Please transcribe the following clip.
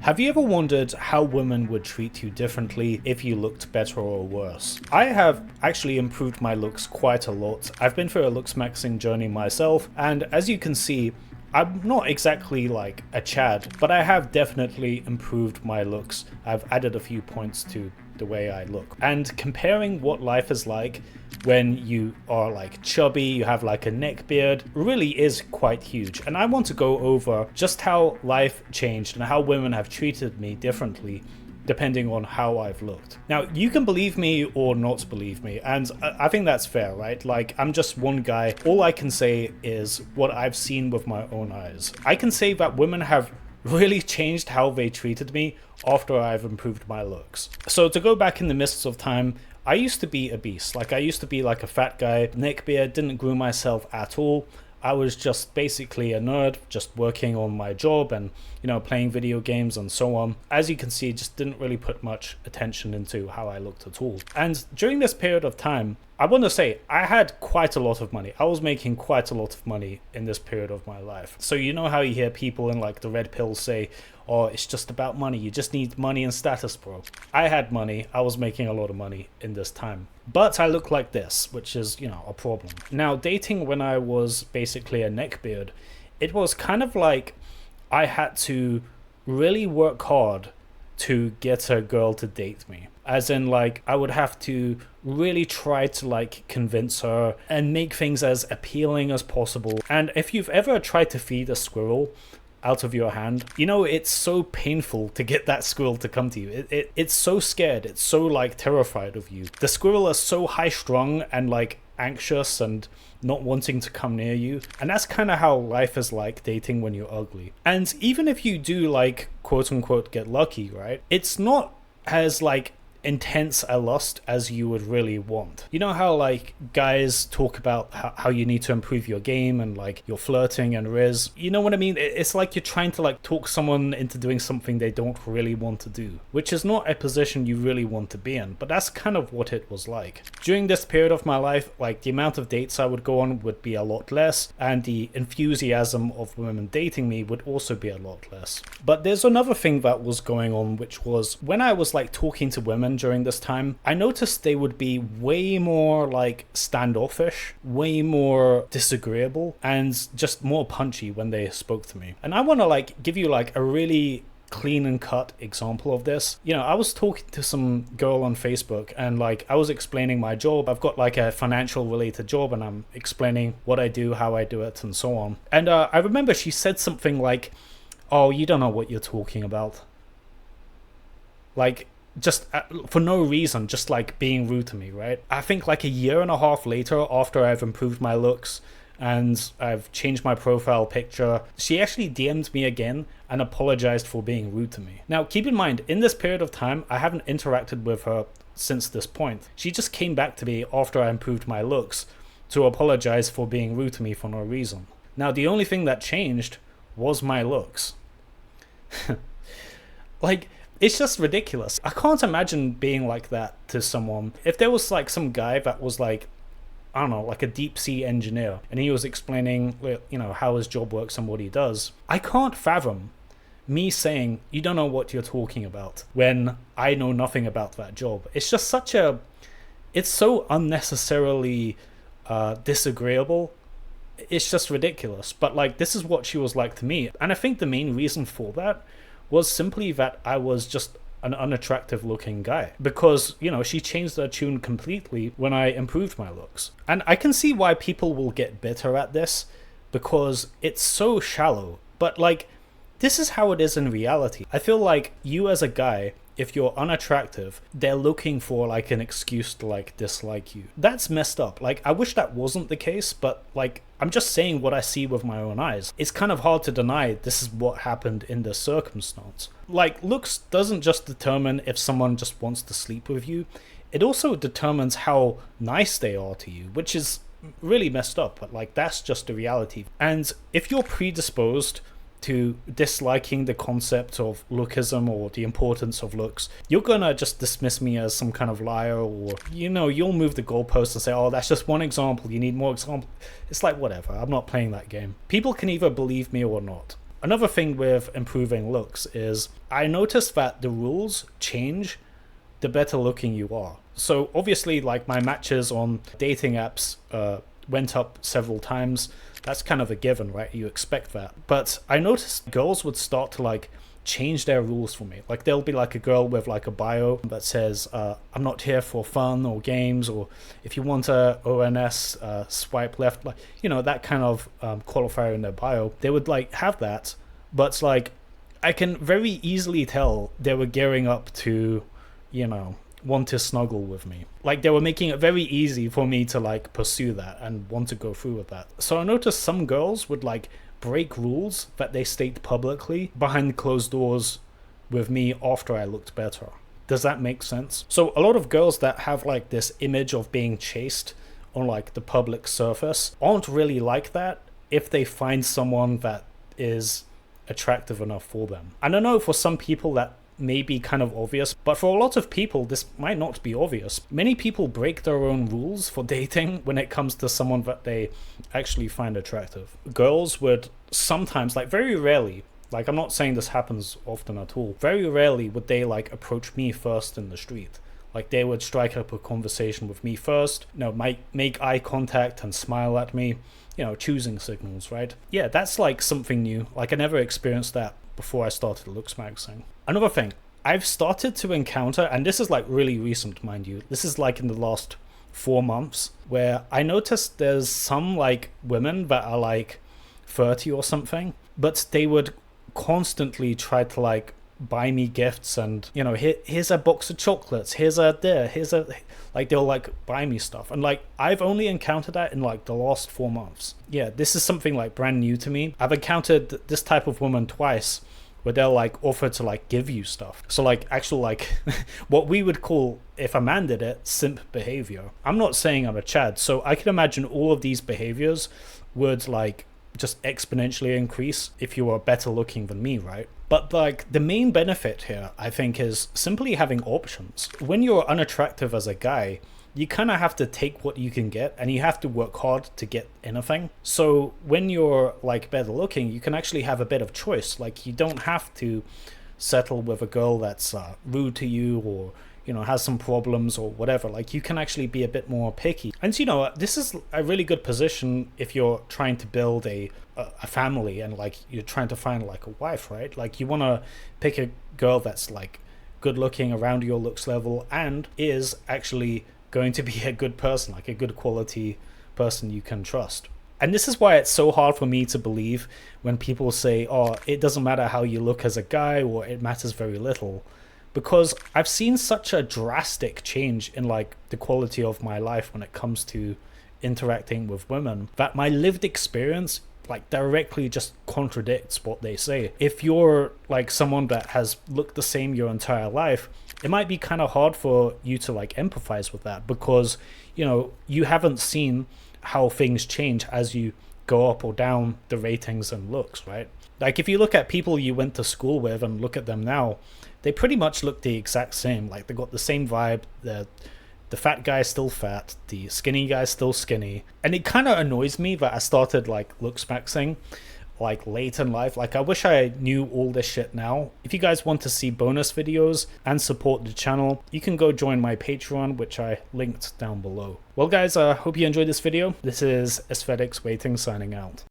Have you ever wondered how women would treat you differently if you looked better or worse? I have actually improved my looks quite a lot. I've been through a looksmaxxing journey myself, and as you can see, I'm not exactly like a Chad, but I have definitely improved my looks. I've added a few points to the way I look. And comparing what life is like when you are like chubby, you have like a neck beard, really is quite huge. And I want to go over just how life changed and how women have treated me differently depending on how I've looked. Now, you can believe me or not believe me, and I think that's fair, right? Like, I'm just one guy. All I can say is what I've seen with my own eyes. I can say that women have really changed how they treated me after I've improved my looks. So to go back in the mists of time, I used to be a beast. Like, I used to be like a fat guy, neck beard, didn't groom myself at all. I was just basically a nerd, just working on my job and, you know, playing video games and so on. As you can see, just didn't really put much attention into how I looked at all. And during this period of time, I want to say I had quite a lot of money. I was making quite a lot of money in this period of my life. So you know how you hear people in like the red pill say, oh, it's just about money. You just need money and status, bro. I had money. I was making a lot of money in this time. But I look like this, which is, you know, a problem. Now, dating when I was basically a neckbeard, it was kind of like I had to really work hard to get a girl to date me. As in, like, I would have to really try to, like, convince her and make things as appealing as possible. And if you've ever tried to feed a squirrel out of your hand, you know, it's so painful to get that squirrel to come to you. It's so scared. It's so, like, terrified of you. The squirrel is so high-strung and, like, anxious and not wanting to come near you. And that's kind of how life is like dating when you're ugly. And even if you do, like, quote-unquote get lucky, right? It's not as, like, intense a lust as you would really want. You know how like guys talk about how you need to improve your game and like your flirting and riz, you know what I mean? It's like you're trying to like talk someone into doing something they don't really want to do, which is not a position you really want to be in, but that's kind of what it was like. During this period of my life, like the amount of dates I would go on would be a lot less, and the enthusiasm of women dating me would also be a lot less. But there's another thing that was going on, which was when I was like talking to women during this time, I noticed they would be way more like standoffish, way more disagreeable, and just more punchy when they spoke to me. And I want to like give you like a really clean and cut example of this. You know, I was talking to some girl on Facebook and like I was explaining my job. I've got like a financial related job and I'm explaining what I do, how I do it, and so on. And I remember she said something like, oh, you don't know what you're talking about. Like, just for no reason, just like being rude to me, right? I think like a year and a half later, after I've improved my looks and I've changed my profile picture, she actually DM'd me again and apologized for being rude to me. Now, keep in mind, in this period of time, I haven't interacted with her since this point. She just came back to me after I improved my looks to apologize for being rude to me for no reason. Now, the only thing that changed was my looks. Like, it's just ridiculous. I can't imagine being like that to someone. If there was like some guy that was like, I don't know, like a deep sea engineer, and he was explaining, you know, how his job works and what he does, I can't fathom me saying, you don't know what you're talking about, when I know nothing about that job. It's just it's so unnecessarily disagreeable. It's just ridiculous. But like, this is what she was like to me. And I think the main reason for that was simply that I was just an unattractive looking guy, because, you know, she changed her tune completely when I improved my looks. And I can see why people will get bitter at this, because it's so shallow. But like, this is how it is in reality. I feel like you as a guy, if you're unattractive, they're looking for like an excuse to like dislike you. That's messed up. Like, I wish that wasn't the case, but like, I'm just saying what I see with my own eyes. It's kind of hard to deny this is what happened in this circumstance. Like, looks doesn't just determine if someone just wants to sleep with you. It also determines how nice they are to you, which is really messed up, but like, that's just the reality. And if you're predisposed to disliking the concept of lookism or the importance of looks, you're gonna just dismiss me as some kind of liar, or, you know, you'll move the goalpost and say, oh, that's just one example, you need more examples. It's like, whatever, I'm not playing that game. People can either believe me or not. Another thing with improving looks is I noticed that the rules change the better looking you are. So obviously, like, my matches on dating apps went up several times. That's kind of a given, right? You expect that. But I noticed girls would start to like change their rules for me. Like, there'll be like a girl with like a bio that says, I'm not here for fun or games, or if you want a ONS, swipe left, like, you know, that kind of qualifier in their bio. They would like have that, but like I can very easily tell they were gearing up to, you know, want to snuggle with me. Like, they were making it very easy for me to like pursue that and want to go through with that. So I noticed some girls would like break rules that they state publicly behind closed doors with me after I looked better. Does that make sense? So a lot of girls that have like this image of being chaste on like the public surface aren't really like that if they find someone that is attractive enough for them. And I know for some people that may be kind of obvious, but for a lot of people this might not be obvious. Many people break their own rules for dating when it comes to someone that they actually find attractive. Girls would sometimes, like very rarely, like I'm not saying this happens often at all, very rarely would they like approach me first in the street. Like, they would strike up a conversation with me first, you know, might make eye contact and smile at me, you know, choosing signals, right? Yeah, that's like something new. Like, I never experienced that before I started looksmaxxing. Another thing, I've started to encounter, and this is like really recent, mind you, this is like in the last 4 months, where I noticed there's some like women that are like 30 or something, but they would constantly try to like buy me gifts and, you know, here's a box of chocolates, here's a, like, they'll like buy me stuff. And like, I've only encountered that in like the last 4 months. Yeah, this is something like brand new to me. I've encountered this type of woman twice, where they'll like offer to like give you stuff. So like actual like what we would call, if a man did it, simp behavior. I'm not saying I'm a Chad, so I can imagine all of these behaviors would like just exponentially increase if you are better looking than me, right? But like, the main benefit here, I think, is simply having options. When you're unattractive as a guy, you kind of have to take what you can get, and you have to work hard to get anything. So when you're like better looking, you can actually have a bit of choice. Like, you don't have to settle with a girl that's rude to you, or, you know, has some problems or whatever. Like, you can actually be a bit more picky. And you know, this is a really good position if you're trying to build a family, and like you're trying to find like a wife, right? Like, you want to pick a girl that's like good looking, around your looks level, and is actually going to be a good person, like a good quality person you can trust. And this is why it's so hard for me to believe when people say, oh, it doesn't matter how you look as a guy, or it matters very little. Because I've seen such a drastic change in like the quality of my life when it comes to interacting with women, that my lived experience like directly just contradicts what they say. If you're like someone that has looked the same your entire life, it might be kind of hard for you to like empathize with that, because, you know, you haven't seen how things change as you go up or down the ratings and looks, right? Like, if you look at people you went to school with and look at them now, they pretty much look the exact same. Like, they got the same vibe. The fat guy's still fat, the skinny guy's still skinny. And it kind of annoys me that I started like looksmaxxing like late in life. Like, I wish I knew all this shit now. If you guys want to see bonus videos and support the channel, you can go join my Patreon, which I linked down below. Well guys, I hope you enjoyed this video. This is Aesthetics Waiting signing out.